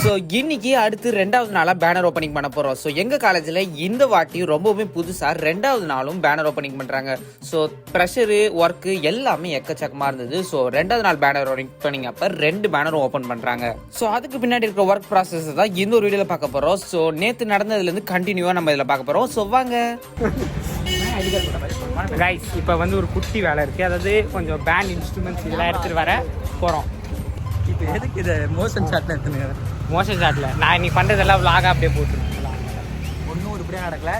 So இன்னைக்கு அடுத்து 2வது நாளாக பேனர் ஓப்பனிங் பண்ண போகிறோம். ஸோ எங்கள் காலேஜில் இந்த வாட்டி ரொம்பவுமே புதுசாக 2வது நாளும் பேனர் ஓப்பனிங் பண்ணுறாங்க. ஸோ ப்ரெஷரு ஒர்க்கு எல்லாமே எக்கச்சக்கமாக இருந்தது. ஸோ 2வது நாள் பேனர் ஓப்பனிங் அப்போ 2 பேனரும் ஓப்பன் பண்ணுறாங்க. ஸோ அதுக்கு பின்னாடி இருக்கிற ஒர்க் ப்ராசஸ் தான் இந்த ஒரு வீடியோவில் பார்க்க போகிறோம். ஸோ நேற்று நடந்ததுலேருந்து கண்டினியூவாக நம்ம இதில் பார்க்க போகிறோம். ஸோ வாங்க கைஸ், இப்போ வந்து ஒரு குட்டி வேலை இருக்குது. அதாவது கொஞ்சம் பேண்ட் இன்ஸ்ட்ருமெண்ட்ஸ் இதெல்லாம் எடுத்துகிட்டு வர போகிறோம். இப்போ எதுக்கு இதை மோஷன் ஷாட்டில் எடுத்துன்னு மோஷன் ஷாட்டில் நான் இன்னைக்கு பண்ணுறதெல்லாம் விலாகாக அப்படியே போட்டுருக்கேன். ஒன்றும் உருப்படியாக நடக்கல,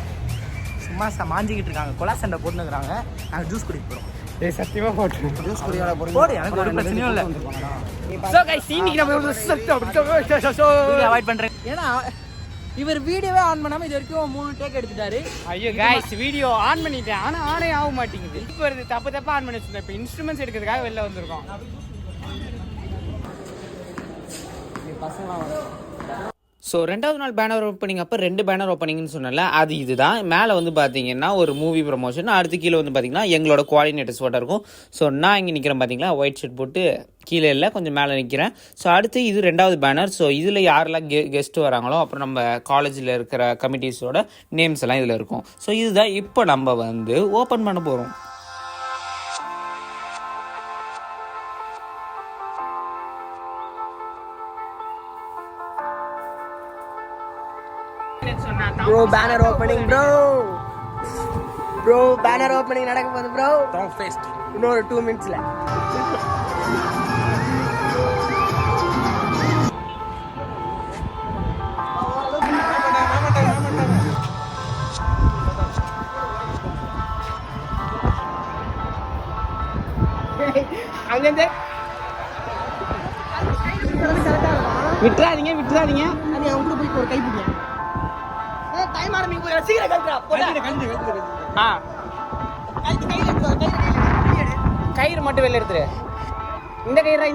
சும்மா மாஞ்சிக்கிட்டு இருக்காங்க, கொலா சண்டை போட்டுருக்காங்க. நாங்கள் ஜூஸ் குடிக்க போகிறோம். சத்தியமாக போட்டு ஜூஸ் குடிக்க போடு, எனக்கு ஒரு பிரச்சனையும் இல்லை. ஸோ கைஸ், இன்னைக்கு நம்ம அவாய்ட் பண்ணுறேன். ஏன்னா இவர் வீடியோவே ஆன் பண்ணாமல் இது வரைக்கும் 3 டேக் எடுத்துட்டாரு. ஐயோ கைஸ், வீடியோ ஆன் பண்ணிட்டேன், ஆனால் ஆனே ஆக மாட்டேங்குது. இப்போ வருது, தப்பு ஆன் பண்ணி வச்சுருந்தேன். இப்போ இன்ஸ்ட்ருமெண்ட்ஸ் எடுக்கிறதுக்காக வெளில வந்திருக்கோம். ஸோ 2வது நாள் பேனர் ஓப்பனிங் அப்போ 2 பேனர் ஓப்பனிங்னு சொன்னல, அது இதுதான். மேலே வந்து பார்த்தீங்கன்னா ஒரு மூவி ப்ரமோஷன், அடுத்து கீழே வந்து பார்த்தீங்கன்னா எங்களோட கோஆர்டினேட்டர்ஸ் ஃபோட்டோ இருக்கும். ஸோ நான் இங்கே நிற்கிறேன் பார்த்தீங்களா, ஒயிட் ஷர்ட் போட்டு, கீழே இல்லை கொஞ்சம் மேலே நிற்கிறேன். ஸோ அடுத்து இது 2வது பேனர். ஸோ இதில் யாரெல்லாம் கெஸ்ட்டு வராங்களோ அப்புறம் நம்ம காலேஜில் இருக்கிற கமிட்டிஸோட நேம்ஸ் எல்லாம் இதில் இருக்கும். ஸோ இதுதான் இப்போ நம்ம வந்து ஓப்பன் பண்ண போகிறோம். Bro banner opening bro banner opening நடக்க போகுது ப்ரோ. இன்னொரு 2 மினிட்ஸ்ல அங்கேருந்து விட்டுறாதீங்க. அது அவங்க கூட போய் ஒரு கை பிடிங்க. கயிறு மட்டும் வெளில எடுத்துரு. இந்த கயிறு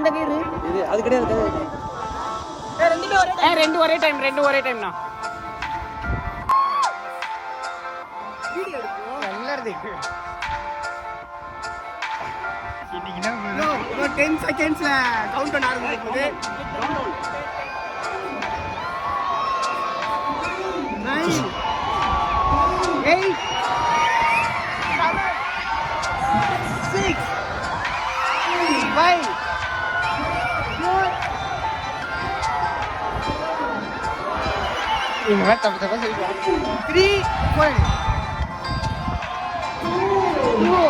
இது அது கிடையாது. ரெண்டு ஒரே டைம் தான். இன்னைக்கு 10 செகண்ட்ஸ்ல கவுண்ட் பண்ண ஆரம்பிக்குது. 9 8 7 6 5 4 இந்த மாதிரி தப்பு சொல்லுவாங்க. 3 1 2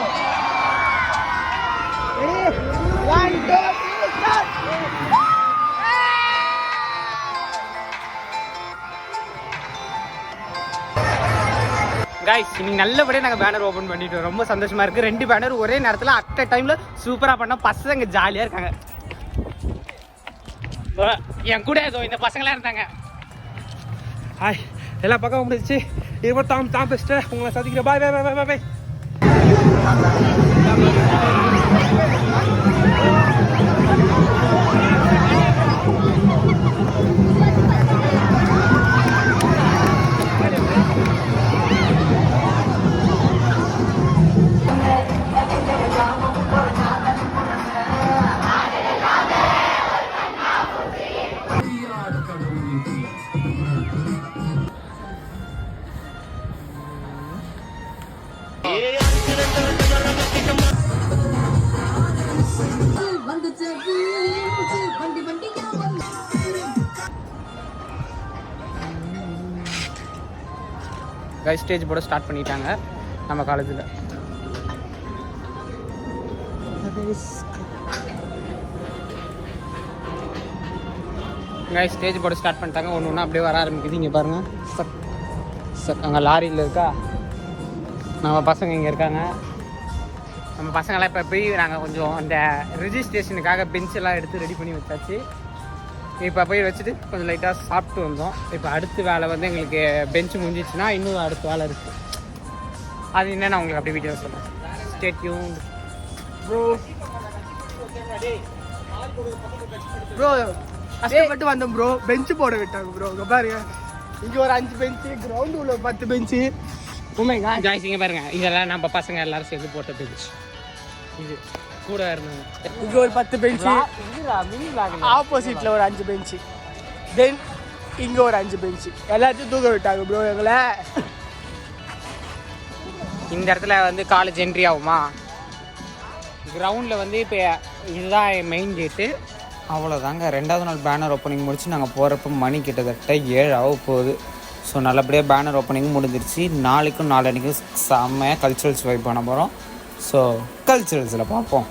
1 2 start. கைஸ், இன்னைக்கு நல்லபடியாக நாங்கள் பேனர் ஓப்பன் பண்ணிட்டோம். ரொம்ப சந்தோஷமாக இருக்குது. 2 பேனர் ஒரே நேரத்தில் அட் டைமில் சூப்பராக பண்ணோம். பசங்க ஜாலியாக இருக்காங்க. என் கூட ஏதோ இந்த பசங்களாம் இருந்தாங்க. ஹாய், எல்லா பக்கம் முடிச்சு. இப்போ தான் பெஸ்ட்டு உங்களை சந்திக்கிறேன். பாய் பாய் பாய் பாய் பாய். கைஸ், ஸ்டேஜ் போட ஸ்டார்ட் பண்ணிட்டாங்க நம்ம காலேஜில். கைஸ், ஸ்டேஜ் போட ஸ்டார்ட் பண்ணிட்டாங்க. ஒன்று அப்படியே வர ஆரம்பிக்குது. இங்கே பாருங்கள், அங்கே லாரியில் இருக்கா, நம்ம பசங்க இங்கே இருக்காங்க. நம்ம பசங்களாம் இப்போ போய் நாங்கள் கொஞ்சம் அந்த ரிஜிஸ்ட்ரேஷனுக்காக பெஞ்செல்லாம் எடுத்து ரெடி பண்ணி வச்சாச்சு. இப்போ போய் வச்சுட்டு கொஞ்சம் லைட்டாக சாப்பிட்டு வந்தோம். இப்போ அடுத்த வேலை வந்து எங்களுக்கு பெஞ்சு முடிஞ்சிச்சுன்னா இன்னும் அடுத்த வேலை இருக்குது. அது என்ன நான் உங்களுக்கு அப்படியே வீடியோ சொல்கிறேன். Stay tuned. ப்ரோ கஷ்டப்பட்டு வந்தோம் ப்ரோ. பெஞ்சு போட விட்டாங்க ப்ரோ. இங்கே பாருங்க, இங்கே ஒரு 5 பெஞ்சு, கிரவுண்டு உள்ள 10 பெஞ்சு. உண்மைங்க ஜாய்ஸ், இங்கே பாருங்க, இதெல்லாம் நம்ம பசங்க எல்லாரும் சேர்ந்து போட்ட பெஞ்சு. இது கூட இருந்தாங்க. இங்கே ஒரு 10 பெஞ்சு, ஆப்போசிட்டில் ஒரு 5 பெஞ்சு. தென் இங்கே ஒரு 5 பெஞ்சு எல்லாத்தையும் தூக்க விட்டாங்க ப்ரோ எங்களை. இந்த இடத்துல வந்து காலேஜ் என்ட்ரி ஆகுமா? கிரவுண்டில் வந்து இப்போ இதுதான் மெயின் கேட்டு. அவ்வளோதாங்க. 2வது நாள் பேனர் ஓப்பனிங் முடிச்சு நாங்கள் போகிறப்ப மணி கிட்டத்தட்ட 7 ஆக போகுது. ஸோ நல்லபடியாக பேனர் ஓப்பனிங் முடிஞ்சிருச்சு. நாளைக்கும் நாளன்னைக்கும் செம்மையாக கல்ச்சுரல்ஸ் வைப் பண்ண போகிறோம். ஸோ கல்ச்சுரல்ஸில் பார்ப்போம்.